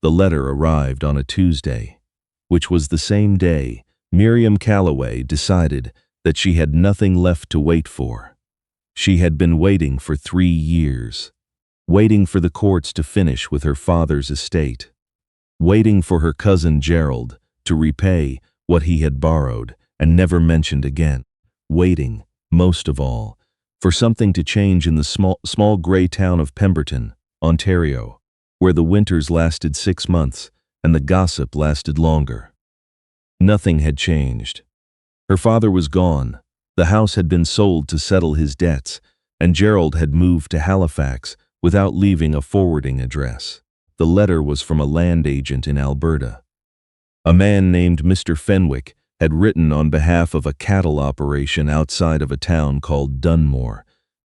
The letter arrived on a Tuesday, which was the same day Miriam Calloway decided that she had nothing left to wait for. She had been waiting for 3 years, waiting for the courts to finish with her father's estate, waiting for her cousin Gerald to repay what he had borrowed and never mentioned again, waiting, most of all, for something to change in the small gray town of Pemberton, Ontario, where the winters lasted 6 months and the gossip lasted longer. Nothing had changed. Her father was gone, the house had been sold to settle his debts, and Gerald had moved to Halifax without leaving a forwarding address. The letter was from a land agent in Alberta. A man named Mr. Fenwick had written on behalf of a cattle operation outside of a town called Dunmore,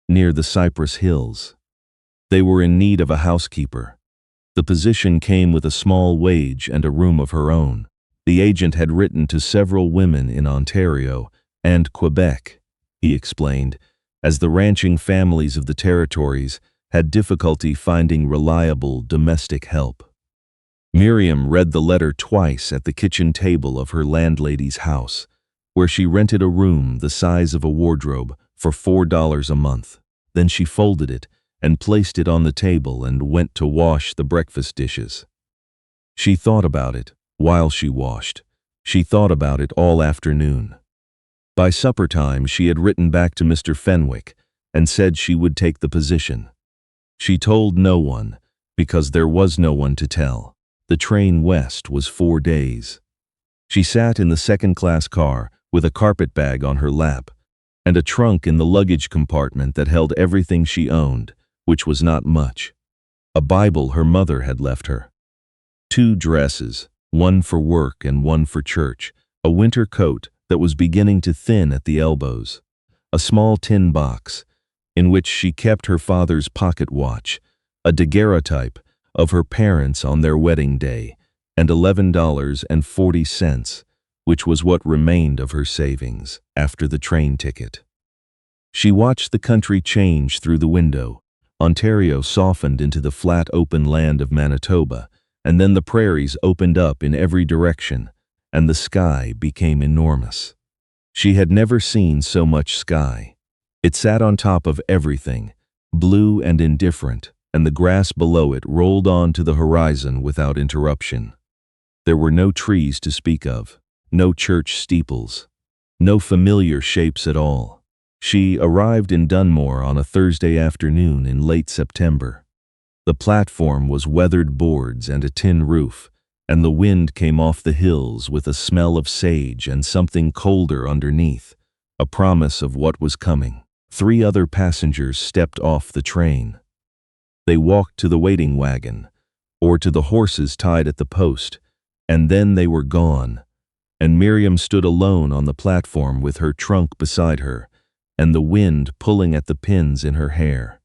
near the Cypress Hills. They were in need of a housekeeper. The position came with a small wage and a room of her own. The agent had written to several women in Ontario and Quebec, he explained, as the ranching families of the territories had difficulty finding reliable domestic help. Miriam read the letter twice at the kitchen table of her landlady's house, where she rented a room the size of a wardrobe for $4 a month. Then she folded it and placed it on the table and went to wash the breakfast dishes. She thought about it while she washed. She thought about it all afternoon. By supper time, she had written back to Mr. Fenwick and said she would take the position. She told no one, because there was no one to tell. The train west was 4 days. She sat in the second-class car with a carpet bag on her lap and a trunk in the luggage compartment that held everything she owned, which was not much. A Bible her mother had left her. 2 dresses, one for work and one for church, a winter coat that was beginning to thin at the elbows, a small tin box in which she kept her father's pocket watch, a daguerreotype of her parents on their wedding day, and $11.40, which was what remained of her savings after the train ticket. She watched the country change through the window. Ontario softened into the flat open land of Manitoba, and then the prairies opened up in every direction, and the sky became enormous. She had never seen so much sky. It sat on top of everything, blue and indifferent, and the grass below it rolled on to the horizon without interruption. There were no trees to speak of, no church steeples, no familiar shapes at all. She arrived in Dunmore on a Thursday afternoon in late September. The platform was weathered boards and a tin roof, and the wind came off the hills with a smell of sage and something colder underneath, a promise of what was coming. 3 other passengers stepped off the train. They walked to the waiting wagon, or to the horses tied at the post, and then they were gone, and Miriam stood alone on the platform with her trunk beside her, and the wind pulling at the pins in her hair.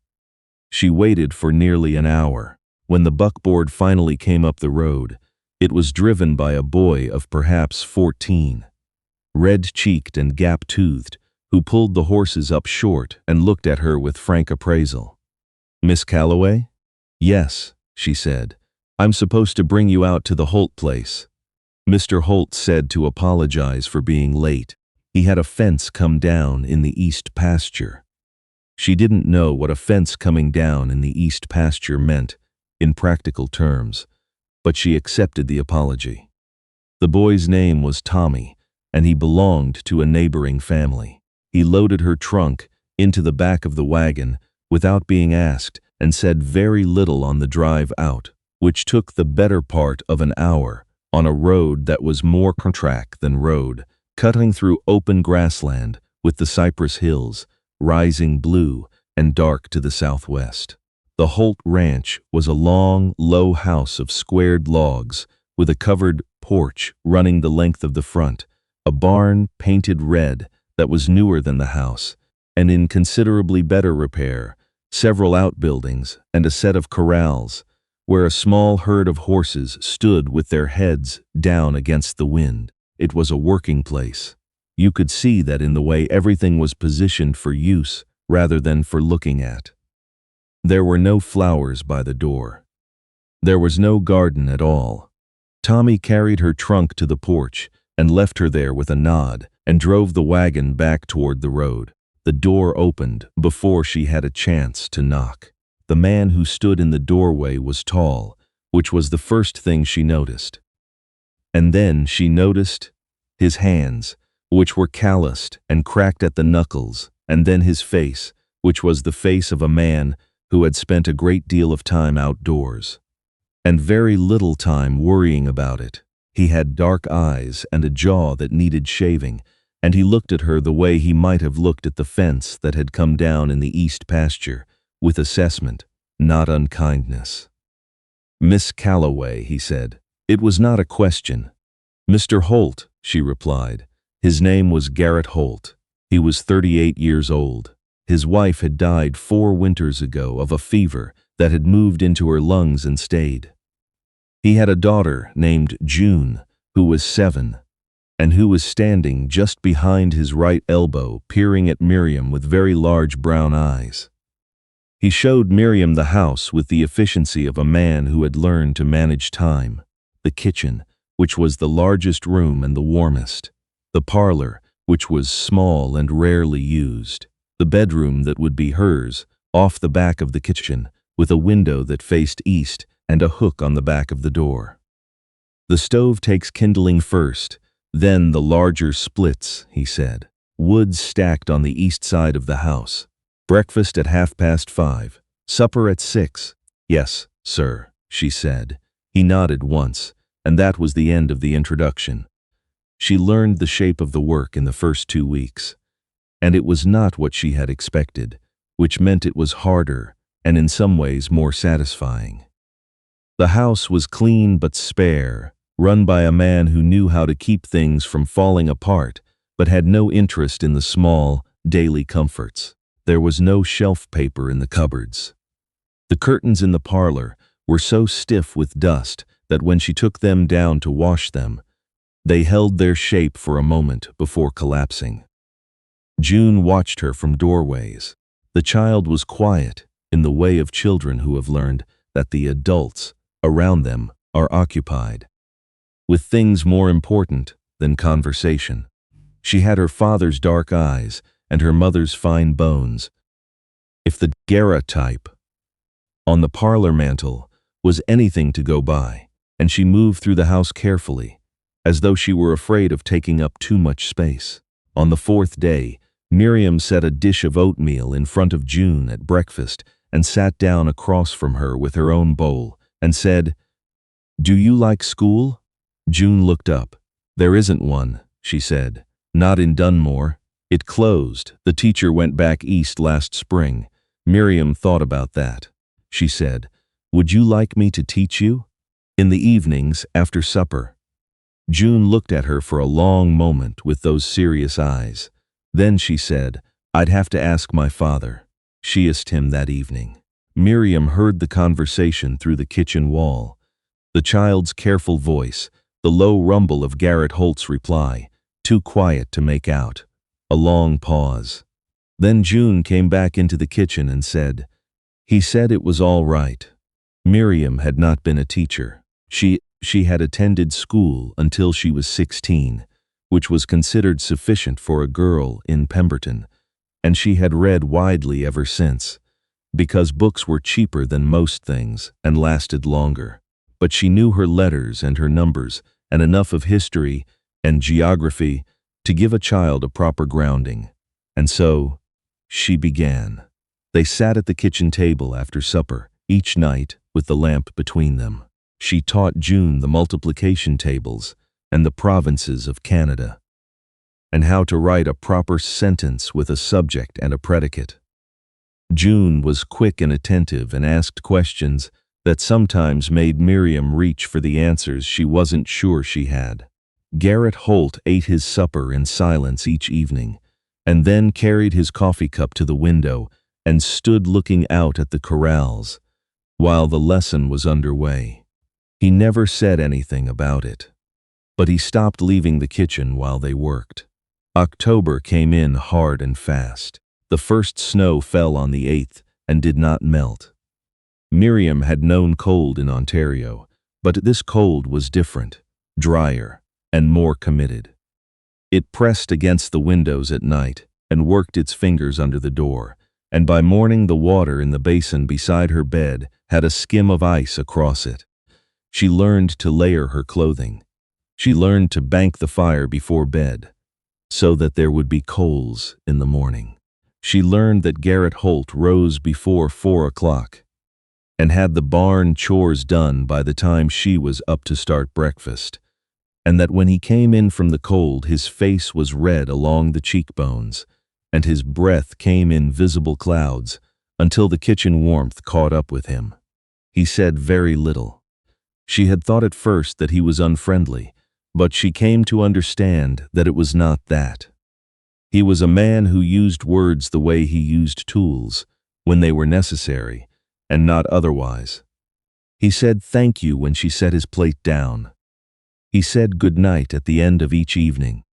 She waited for nearly an hour. When the buckboard finally came up the road, it was driven by a boy of perhaps 14, red-cheeked and gap-toothed, who pulled the horses up short and looked at her with frank appraisal. "Miss Calloway?" "Yes," she said. "I'm supposed to bring you out to the Holt place." Mr. Holt said to apologize for being late. He had a fence come down in the east pasture. She didn't know what a fence coming down in the east pasture meant in practical terms, but she accepted the apology. The boy's name was Tommy, and he belonged to a neighboring family. He loaded her trunk into the back of the wagon without being asked and said very little on the drive out, which took the better part of an hour on a road that was more track than road, cutting through open grassland with the Cypress Hills rising blue and dark to the southwest. The Holt Ranch was a long, low house of squared logs with a covered porch running the length of the front, a barn painted red that was newer than the house, and in considerably better repair, several outbuildings and a set of corrals, where a small herd of horses stood with their heads down against the wind. It was a working place. You could see that in the way everything was positioned for use rather than for looking at. There were no flowers by the door. There was no garden at all. Tommy carried her trunk to the porch and left her there with a nod and drove the wagon back toward the road. The door opened before she had a chance to knock. The man who stood in the doorway was tall, which was the first thing she noticed. And then she noticed his hands, which were calloused and cracked at the knuckles, and then his face, which was the face of a man who had spent a great deal of time outdoors, and very little time worrying about it. He had dark eyes and a jaw that needed shaving, and he looked at her the way he might have looked at the fence that had come down in the east pasture, with assessment, not unkindness. "Miss Calloway," he said. It was not a question. "Mr. Holt," she replied. His name was Garrett Holt. He was 38 years old. His wife had died 4 winters ago of a fever that had moved into her lungs and stayed. He had a daughter named June, who was 7, and who was standing just behind his right elbow, peering at Miriam with very large brown eyes. He showed Miriam the house with the efficiency of a man who had learned to manage time. The kitchen, which was the largest room and the warmest. The parlor, which was small and rarely used. The bedroom that would be hers, off the back of the kitchen, with a window that faced east and a hook on the back of the door. "The stove takes kindling first, then the larger splits," he said. "Wood stacked on the east side of the house. Breakfast at 5:30, supper at 6. "Yes, sir," she said. He nodded once, and that was the end of the introduction. She learned the shape of the work in the first 2 weeks, and it was not what she had expected, which meant it was harder and in some ways more satisfying. The house was clean but spare, run by a man who knew how to keep things from falling apart, but had no interest in the small, daily comforts. There was no shelf paper in the cupboards. The curtains in the parlor were so stiff with dust that when she took them down to wash them, they held their shape for a moment before collapsing. June watched her from doorways. The child was quiet, in the way of children who have learned that the adults around them are occupied with things more important than conversation. She had her father's dark eyes and her mother's fine bones, if the Garrett type. On the parlor mantel was anything to go by, and she moved through the house carefully, as though she were afraid of taking up too much space. On the 4th day, Miriam set a dish of oatmeal in front of June at breakfast and sat down across from her with her own bowl and said, "Do you like school?" June looked up. "There isn't one," she said. "Not in Dunmore. It closed. The teacher went back east last spring." Miriam thought about that. She said, "Would you like me to teach you?" "In the evenings, after supper." June looked at her for a long moment with those serious eyes. Then she said, "I'd have to ask my father." She asked him that evening. Miriam heard the conversation through the kitchen wall. The child's careful voice, the low rumble of Garrett Holt's reply, too quiet to make out. A long pause. Then June came back into the kitchen and said, "He said it was all right." Miriam had not been a teacher. She had attended school until she was 16, which was considered sufficient for a girl in Pemberton, and she had read widely ever since, because books were cheaper than most things and lasted longer. But she knew her letters and her numbers and enough of history and geography to give a child a proper grounding. And so she began. They sat at the kitchen table after supper, each night with the lamp between them. She taught June the multiplication tables and the provinces of Canada, and how to write a proper sentence with a subject and a predicate. June was quick and attentive and asked questions that sometimes made Miriam reach for the answers she wasn't sure she had. Garrett Holt ate his supper in silence each evening, and then carried his coffee cup to the window and stood looking out at the corrals while the lesson was underway. He never said anything about it, but he stopped leaving the kitchen while they worked. October came in hard and fast. The first snow fell on the 8th and did not melt. Miriam had known cold in Ontario, but this cold was different, drier, and more committed. It pressed against the windows at night and worked its fingers under the door, and by morning the water in the basin beside her bed had a skim of ice across it. She learned to layer her clothing. She learned to bank the fire before bed, so that there would be coals in the morning. She learned that Garrett Holt rose before 4 o'clock and had the barn chores done by the time she was up to start breakfast, and that when he came in from the cold his face was red along the cheekbones, and his breath came in visible clouds until the kitchen warmth caught up with him. He said very little. She had thought at first that he was unfriendly, but she came to understand that it was not that. He was a man who used words the way he used tools, when they were necessary, and not otherwise. He said thank you when she set his plate down. He said good night at the end of each evening.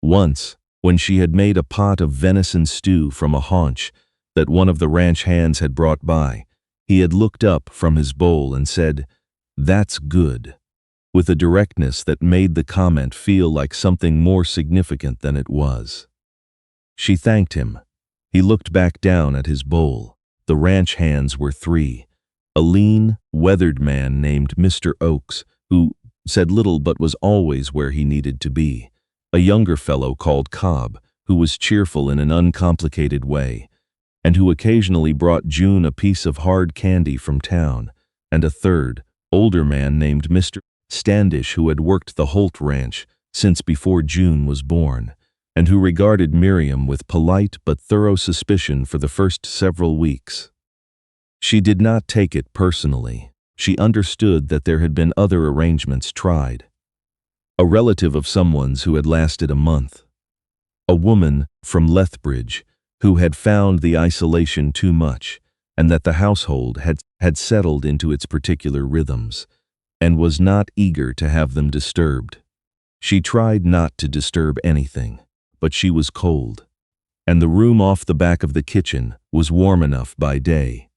Once, when she had made a pot of venison stew from a haunch that one of the ranch hands had brought by, he had looked up from his bowl and said, "That's good," with a directness that made the comment feel like something more significant than it was. She thanked him. He looked back down at his bowl. The ranch hands were 3. A lean, weathered man named Mr. Oakes, who said little but was always where he needed to be. A younger fellow called Cobb, who was cheerful in an uncomplicated way, and who occasionally brought June a piece of hard candy from town, and a third, older man named Mr. Standish, who had worked the Holt ranch since before June was born, and who regarded Miriam with polite but thorough suspicion for the first several weeks. She did not take it personally. She understood that there had been other arrangements tried. A relative of someone's who had lasted a month. A woman from Lethbridge who had found the isolation too much, and that the household had settled into its particular rhythms, and was not eager to have them disturbed. She tried not to disturb anything, but she was cold, and the room off the back of the kitchen was warm enough by day,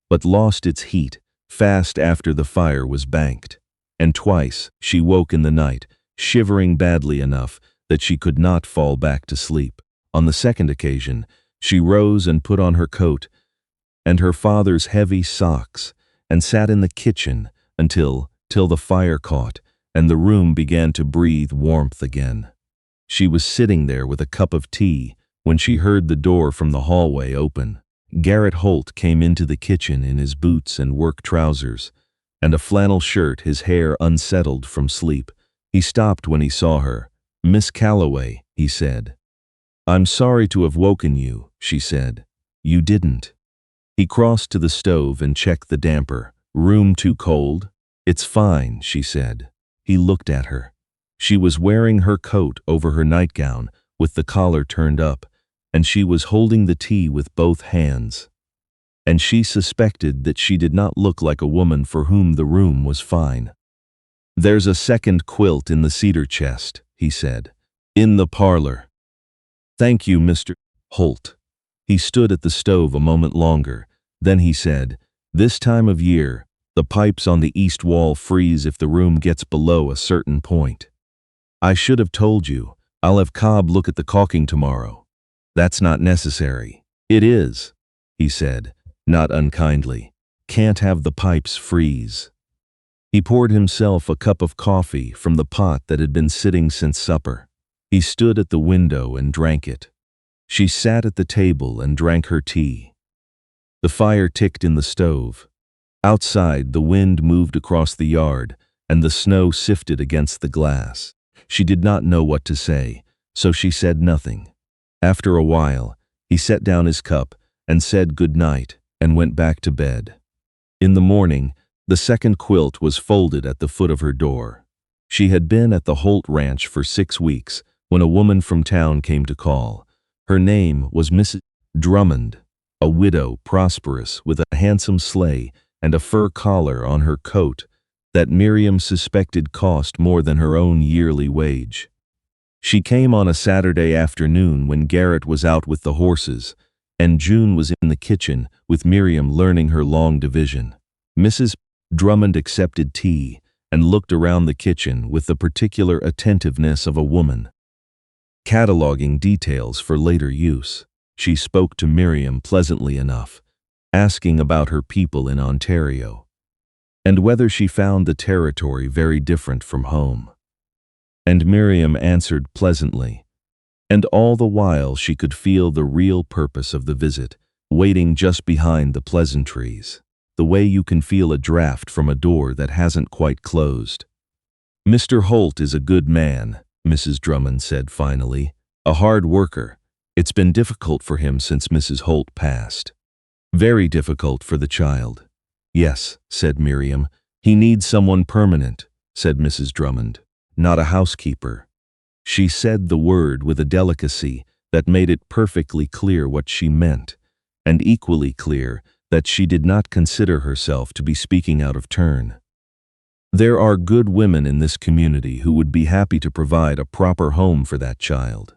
but lost its heat fast after the fire was banked, and twice she woke in the night, shivering badly enough that she could not fall back to sleep. On the second occasion, she rose and put on her coat and her father's heavy socks and sat in the kitchen until the fire caught and the room began to breathe warmth again. She was sitting there with a cup of tea when she heard the door from the hallway open. Garrett Holt came into the kitchen in his boots and work trousers and a flannel shirt, his hair unsettled from sleep. He stopped when he saw her. "Miss Calloway," he said. "I'm sorry to have woken you," she said. "You didn't." He crossed to the stove and checked the damper. "Room too cold?" "It's fine," she said. He looked at her. She was wearing her coat over her nightgown with the collar turned up, and she was holding the tea with both hands. And she suspected that she did not look like a woman for whom the room was fine. "There's a second quilt in the cedar chest," he said. "In the parlor." "Thank you, Mr. Holt." He stood at the stove a moment longer. Then he said, "This time of year, the pipes on the east wall freeze if the room gets below a certain point. I should have told you. I'll have Cobb look at the caulking tomorrow." "That's not necessary." "It is," he said, not unkindly. "Can't have the pipes freeze." He poured himself a cup of coffee from the pot that had been sitting since supper. He stood at the window and drank it. She sat at the table and drank her tea. The fire ticked in the stove. Outside, the wind moved across the yard, and the snow sifted against the glass. She did not know what to say, so she said nothing. After a while, he set down his cup and said good night and went back to bed. In the morning, the second quilt was folded at the foot of her door. She had been at the Holt ranch for 6 weeks when a woman from town came to call. Her name was Mrs. Drummond, a widow, prosperous, with a handsome sleigh and a fur collar on her coat that Miriam suspected cost more than her own yearly wage. She came on a Saturday afternoon when Garrett was out with the horses, and June was in the kitchen with Miriam learning her long division. Mrs. Drummond accepted tea and looked around the kitchen with the particular attentiveness of a woman, cataloging details for later use. She spoke to Miriam pleasantly enough, asking about her people in Ontario, and whether she found the territory very different from home. And Miriam answered pleasantly, and all the while she could feel the real purpose of the visit, waiting just behind the pleasantries, the way you can feel a draft from a door that hasn't quite closed. "Mr. Holt is a good man," Mrs. Drummond said finally, "a hard worker. It's been difficult for him since Mrs. Holt passed." "Very difficult for the child." "Yes," said Miriam. "He needs someone permanent," said Mrs. Drummond, "not a housekeeper." She said the word with a delicacy that made it perfectly clear what she meant, and equally clear that she did not consider herself to be speaking out of turn. "There are good women in this community who would be happy to provide a proper home for that child."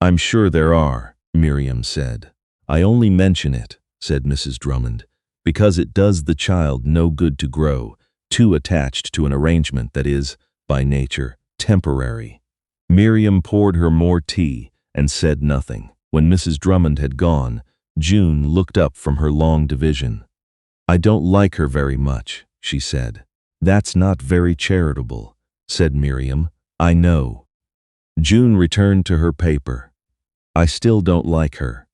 "I'm sure there are," Miriam said. "I only mention it," said Mrs. Drummond, "because it does the child no good to grow too attached to an arrangement that is, by nature, temporary." Miriam poured her more tea and said nothing. When Mrs. Drummond had gone, June looked up from her long division. "I don't like her very much," she said. "That's not very charitable," said Miriam. "I know." June returned to her paper. "I still don't like her."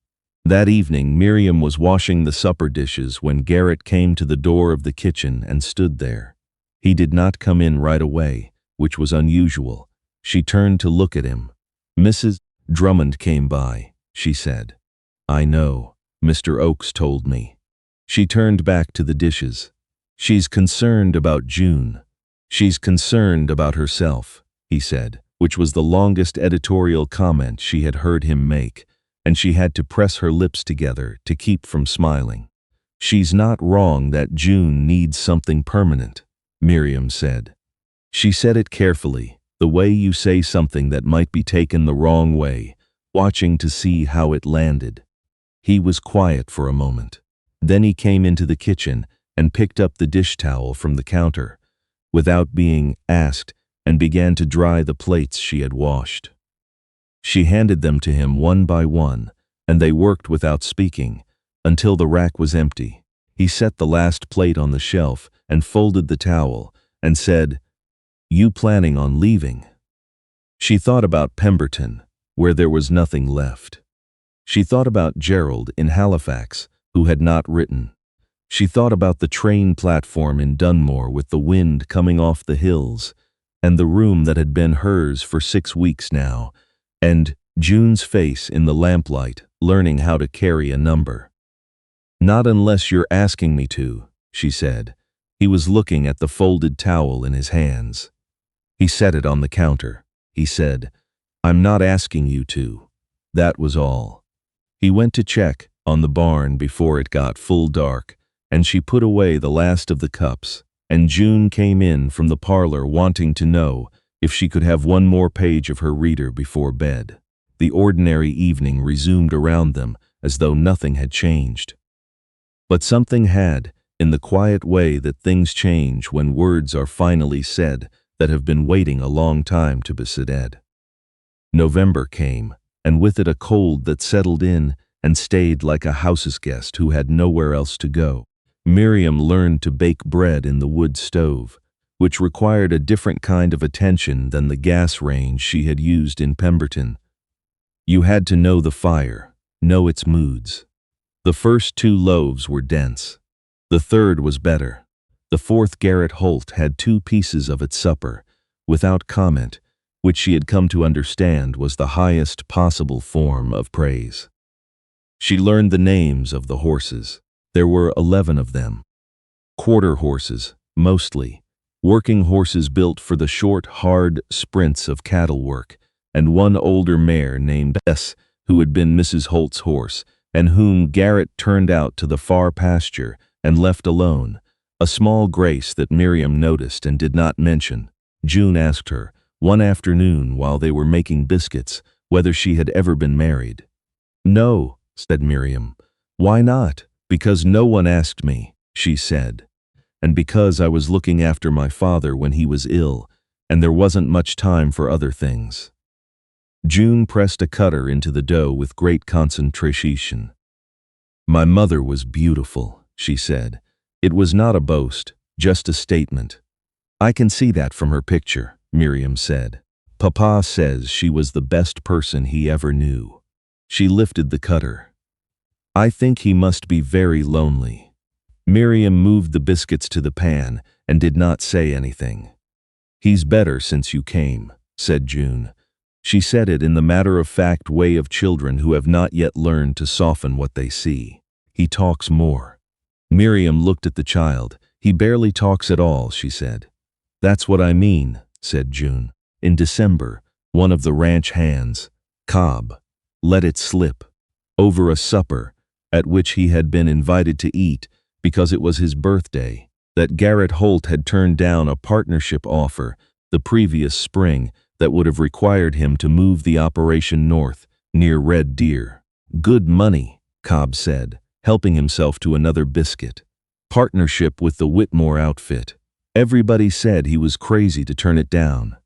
That evening, Miriam was washing the supper dishes when Garrett came to the door of the kitchen and stood there. He did not come in right away, which was unusual. She turned to look at him. "Mrs. Drummond came by," she said. "I know. Mr. Oakes told me." She turned back to the dishes. "She's concerned about June. She's concerned about herself," he said, which was the longest editorial comment she had heard him make, and she had to press her lips together to keep from smiling. "She's not wrong that June needs something permanent," Miriam said. She said it carefully, the way you say something that might be taken the wrong way, watching to see how it landed. He was quiet for a moment. Then he came into the kitchen and picked up the dish towel from the counter, without being asked, and began to dry the plates she had washed. She handed them to him one by one, and they worked without speaking, until the rack was empty. He set the last plate on the shelf and folded the towel, and said, "You planning on leaving?" She thought about Pemberton, where there was nothing left. She thought about Gerald in Halifax, who had not written. She thought about the train platform in Dunmore with the wind coming off the hills, and the room that had been hers for 6 weeks now, and June's face in the lamplight, learning how to carry a number. "Not unless you're asking me to," she said. He was looking at the folded towel in his hands. He set it on the counter. He said, "I'm not asking you to." That was all. He went to check on the barn before it got full dark, and she put away the last of the cups, and June came in from the parlor wanting to know if she could have one more page of her reader before bed. The ordinary evening resumed around them as though nothing had changed. But something had, in the quiet way that things change when words are finally said that have been waiting a long time to be said. November came, and with it a cold that settled in and stayed like a house's guest who had nowhere else to go. Miriam learned to bake bread in the wood stove, which required a different kind of attention than the gas range she had used in Pemberton. You had to know the fire, know its moods. The first 2 loaves were dense. The third was better. The fourth Garrett Holt had 2 pieces of its supper, without comment, which she had come to understand was the highest possible form of praise. She learned the names of the horses. There were 11 of them. Quarter horses, mostly. Working horses built for the short, hard sprints of cattle work, and one older mare named Bess, who had been Mrs. Holt's horse, and whom Garrett turned out to the far pasture and left alone, a small grace that Miriam noticed and did not mention. June asked her, one afternoon while they were making biscuits, whether she had ever been married. "No," said Miriam. "Why not?" "Because no one asked me," she said. and because I was looking after my father when he was ill, and there wasn't much time for other things." June pressed a cutter into the dough with great concentration. "My mother was beautiful," she said. "It was not a boast, just a statement." "I can see that from her picture," Miriam said. "Papa says she was the best person he ever knew." She lifted the cutter. "I think he must be very lonely." Miriam moved the biscuits to the pan and did not say anything. "He's better since you came," said June. She said it in the matter-of-fact way of children who have not yet learned to soften what they see. "He talks more." Miriam looked at the child. "He barely talks at all," she said. "That's what I mean," said June. "In December, one of the ranch hands, Cobb, let it slip, over a supper at which he had been invited to eat because it was his birthday, that Garrett Holt had turned down a partnership offer the previous spring that would have required him to move the operation north, near Red Deer. Good money, Cobb said, helping himself to another biscuit. Partnership with the Whitmore outfit. Everybody said he was crazy to turn it down.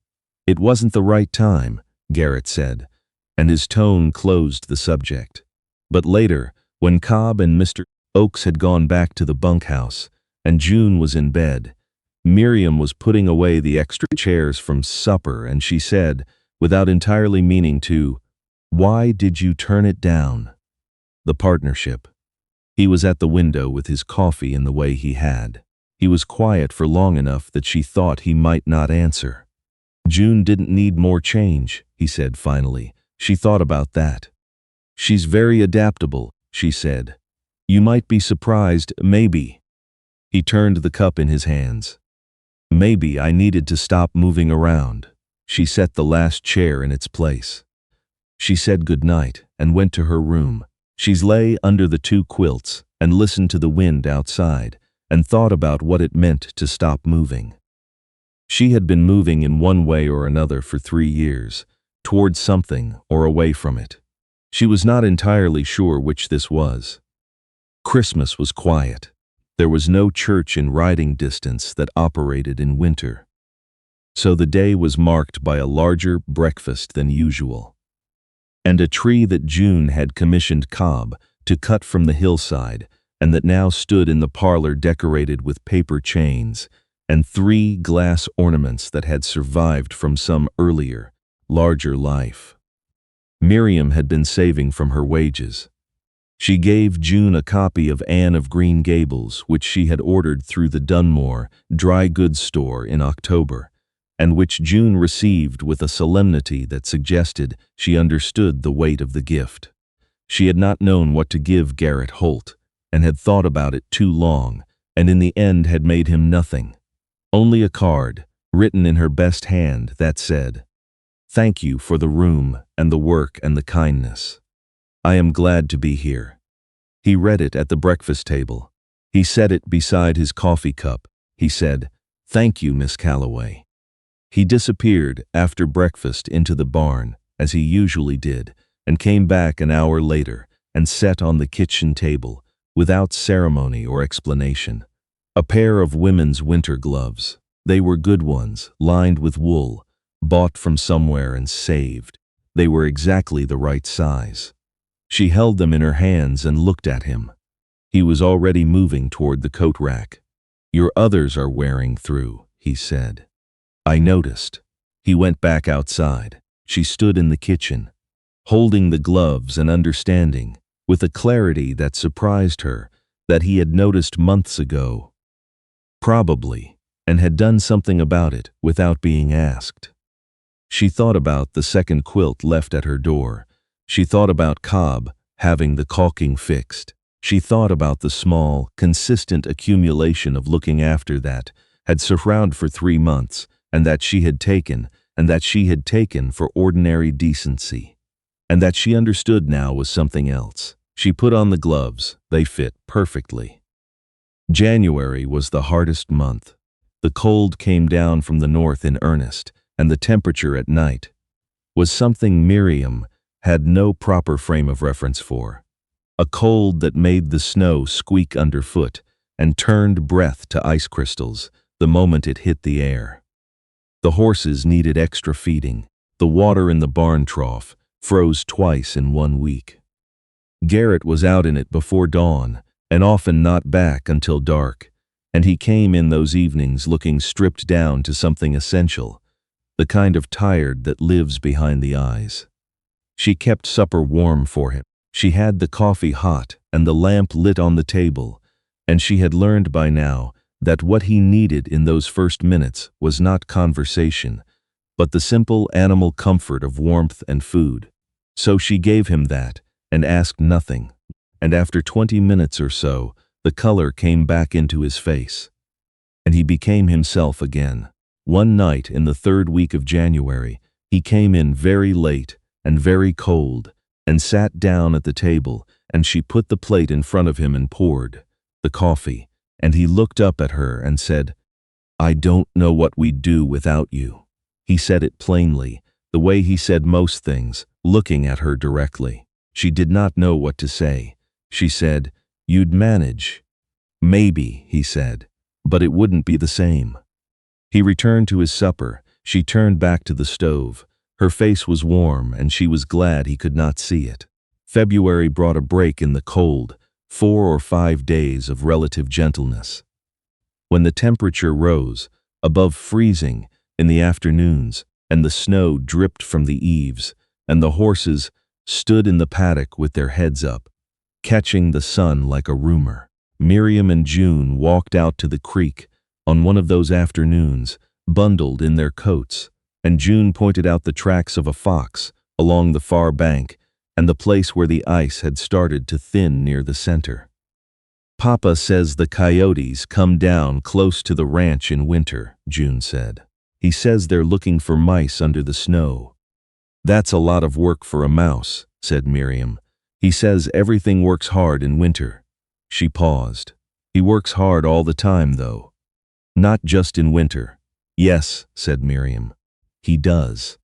It wasn't the right time, Garrett said, and his tone closed the subject. But later, when Cobb and Mr. Oakes had gone back to the bunkhouse, and June was in bed, Miriam was putting away the extra chairs from supper, and she said, without entirely meaning to, "Why did you turn it down?" The partnership. He was at the window with his coffee in the way he had. He was quiet for long enough that she thought he might not answer. "June didn't need more change," he said finally. She thought about that. "She's very adaptable," she said. "You might be surprised, maybe." He turned the cup in his hands. "Maybe I needed to stop moving around." She set the last chair in its place. She said goodnight and went to her room. She lay under the two quilts and listened to the wind outside and thought about what it meant to stop moving. She had been moving in one way or another for 3 years, towards something or away from it. She was not entirely sure which this was. Christmas was quiet. There was no church in riding distance that operated in winter. So the day was marked by a larger breakfast than usual. And a tree that June had commissioned Cobb to cut from the hillside and that now stood in the parlor decorated with paper chains and 3 glass ornaments that had survived from some earlier, larger life. Miriam had been saving from her wages. She gave June a copy of Anne of Green Gables, which she had ordered through the Dunmore dry goods store in October, and which June received with a solemnity that suggested she understood the weight of the gift. She had not known what to give Garrett Holt, and had thought about it too long, and in the end had made him nothing. Only a card, written in her best hand, that said, "Thank you for the room and the work and the kindness. I am glad to be here." He read it at the breakfast table. He set it beside his coffee cup. He said, "Thank you, Miss Calloway." He disappeared after breakfast into the barn, as he usually did, and came back an hour later and sat on the kitchen table, without ceremony or explanation. A pair of women's winter gloves. They were good ones, lined with wool, bought from somewhere and saved. They were exactly the right size. She held them in her hands and looked at him. He was already moving toward the coat rack. "Your others are wearing through," he said. "I noticed." He went back outside. She stood in the kitchen, holding the gloves and understanding, with a clarity that surprised her, that he had noticed months ago. Probably, and had done something about it without being asked. She thought about the second quilt left at her door. She thought about Cobb having the caulking fixed. She thought about the small, consistent accumulation of looking after that had surrounded for 3 months, and that she had taken for ordinary decency, and that she understood now was something else. She put on the gloves. They fit perfectly. January was the hardest month. The cold came down from the north in earnest, and the temperature at night was something Miriam had no proper frame of reference for. A cold that made the snow squeak underfoot and turned breath to ice crystals the moment it hit the air. The horses needed extra feeding. The water in the barn trough froze twice in 1 week. Garrett was out in it before dawn and often not back until dark, and he came in those evenings looking stripped down to something essential, the kind of tired that lives behind the eyes. She kept supper warm for him. She had the coffee hot and the lamp lit on the table, and she had learned by now that what he needed in those first minutes was not conversation, but the simple animal comfort of warmth and food. So she gave him that and asked nothing, and after 20 minutes or so, the color came back into his face, and he became himself again. One night in the 3rd week of January, he came in very late and very cold and sat down at the table, and she put the plate in front of him and poured the coffee, and he looked up at her and said, "I don't know what we'd do without you." He said it plainly, the way he said most things, looking at her directly. She did not know what to say. She said, "You'd manage." "Maybe," he said, "but it wouldn't be the same." He returned to his supper. She turned back to the stove. Her face was warm, and she was glad he could not see it. February brought a break in the cold, 4 or 5 days of relative gentleness. When the temperature rose, above freezing, in the afternoons, and the snow dripped from the eaves, and the horses stood in the paddock with their heads up, catching the sun like a rumor, Miriam and June walked out to the creek on one of those afternoons, bundled in their coats, and June pointed out the tracks of a fox along the far bank and the place where the ice had started to thin near the center. "Papa says the coyotes come down close to the ranch in winter," June said. "He says they're looking for mice under the snow." "That's a lot of work for a mouse," said Miriam. "He says everything works hard in winter." She paused. "He works hard all the time, though." "Not just in winter." "Yes," said Miriam. "He does."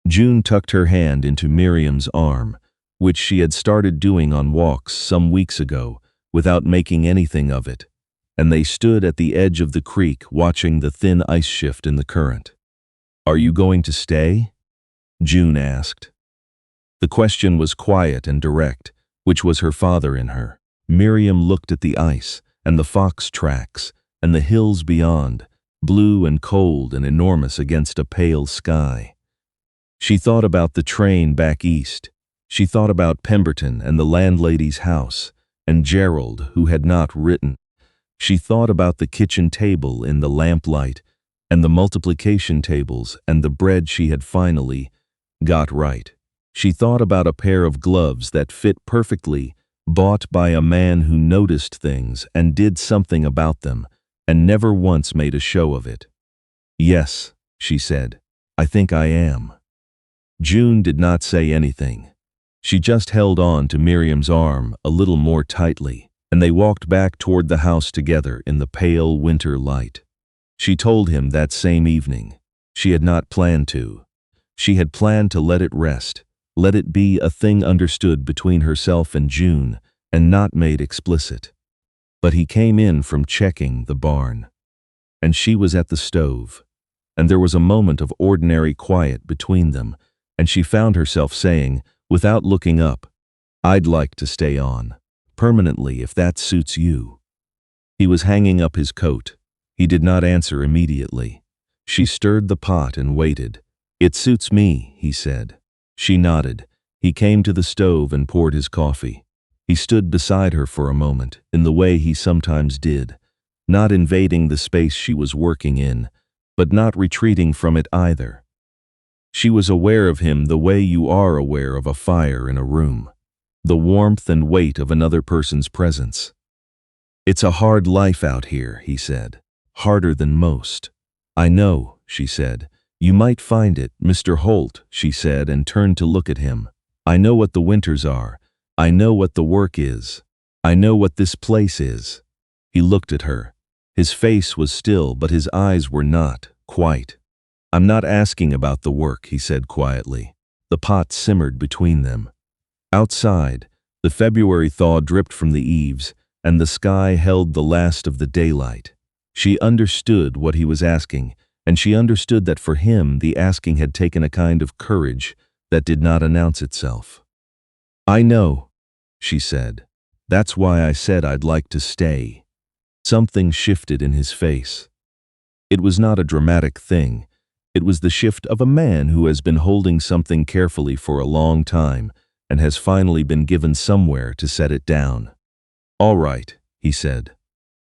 June tucked her hand into Miriam's arm, which she had started doing on walks some weeks ago without making anything of it, and they stood at the edge of the creek watching the thin ice shift in the current. "Are you going to stay?" June asked. The question was quiet and direct, which was her father in her. Miriam looked at the ice and the fox tracks and the hills beyond, blue and cold and enormous against a pale sky. She thought about the train back east. She thought about Pemberton and the landlady's house, and Gerald, who had not written. She thought about the kitchen table in the lamplight, and the multiplication tables and the bread she had finally got right. She thought about a pair of gloves that fit perfectly, bought by a man who noticed things and did something about them, and never once made a show of it. "Yes," she said, "I think I am." June did not say anything. She just held on to Miriam's arm a little more tightly, and they walked back toward the house together in the pale winter light. She told him that same evening. She had not planned to. She had planned to let it rest, let it be a thing understood between herself and June, and not made explicit. But he came in from checking the barn, and she was at the stove, and there was a moment of ordinary quiet between them, and she found herself saying, without looking up, "I'd like to stay on, permanently if that suits you." He was hanging up his coat. He did not answer immediately. She stirred the pot and waited. "It suits me," he said. She nodded. He came to the stove and poured his coffee. He stood beside her for a moment, in the way he sometimes did, not invading the space she was working in, but not retreating from it either. She was aware of him the way you are aware of a fire in a room, the warmth and weight of another person's presence. "It's a hard life out here," he said. "Harder than most." "I know," she said. "You might find it, Mr. Holt," she said, and turned to look at him. "I know what the winters are. I know what the work is. I know what this place is." He looked at her. His face was still, but his eyes were not, quite. "I'm not asking about the work," he said quietly. The pot simmered between them. Outside, the February thaw dripped from the eaves, and the sky held the last of the daylight. She understood what he was asking, and she understood that for him the asking had taken a kind of courage that did not announce itself. "I know," she said. "That's why I said I'd like to stay." Something shifted in his face. It was not a dramatic thing. It was the shift of a man who has been holding something carefully for a long time and has finally been given somewhere to set it down. "All right," he said.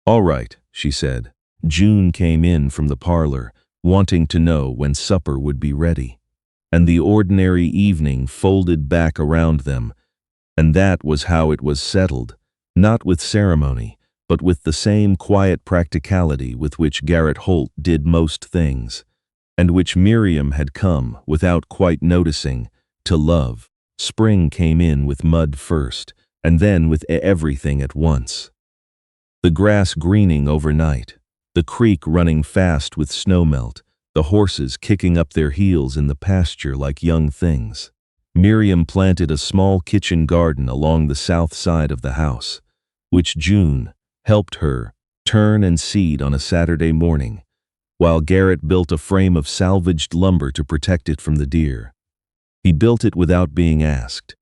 "All right," she said. June came in from the parlor, wanting to know when supper would be ready. And the ordinary evening folded back around them, and that was how it was settled, not with ceremony, but with the same quiet practicality with which Garrett Holt did most things, and which Miriam had come, without quite noticing, to love. Spring came in with mud first, and then with everything at once. The grass greening overnight, the creek running fast with snowmelt, the horses kicking up their heels in the pasture like young things. Miriam planted a small kitchen garden along the south side of the house, which June helped her turn and seed on a Saturday morning, while Garrett built a frame of salvaged lumber to protect it from the deer. He built it without being asked,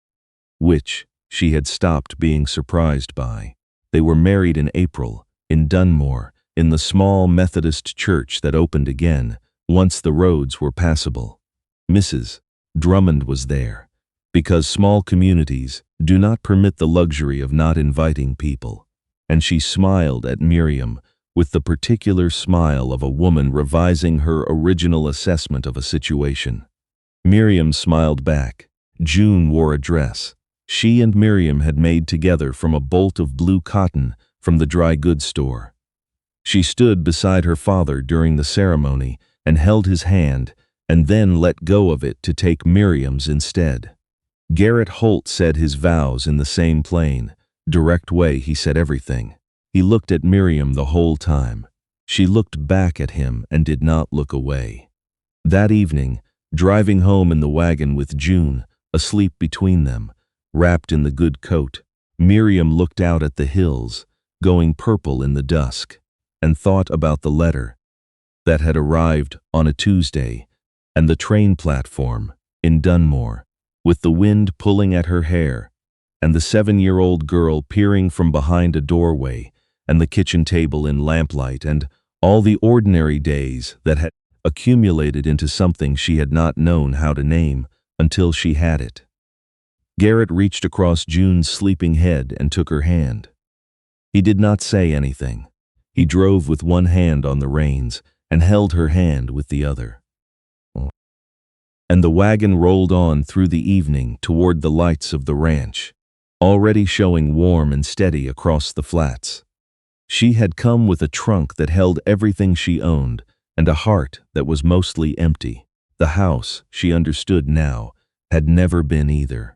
which she had stopped being surprised by. They were married in April, in Dunmore, in the small Methodist church that opened again once the roads were passable. Mrs. Drummond was there, because small communities do not permit the luxury of not inviting people, and she smiled at Miriam with the particular smile of a woman revising her original assessment of a situation. Miriam smiled back. June wore a dress she and Miriam had made together from a bolt of blue cotton from the dry goods store. She stood beside her father during the ceremony and held his hand, and then let go of it to take Miriam's instead. Garrett Holt said his vows in the same plain, direct way he said everything. He looked at Miriam the whole time. She looked back at him and did not look away. That evening, driving home in the wagon with June, asleep between them, wrapped in the good coat, Miriam looked out at the hills, going purple in the dusk, and thought about the letter that had arrived on a Tuesday, and the train platform in Dunmore, with the wind pulling at her hair, and the 7-year-old girl peering from behind a doorway, and the kitchen table in lamplight, and all the ordinary days that had accumulated into something she had not known how to name until she had it. Garrett reached across June's sleeping head and took her hand. He did not say anything. He drove with one hand on the reins and held her hand with the other. And the wagon rolled on through the evening toward the lights of the ranch, already showing warm and steady across the flats. She had come with a trunk that held everything she owned and a heart that was mostly empty. The house, she understood now, had never been either.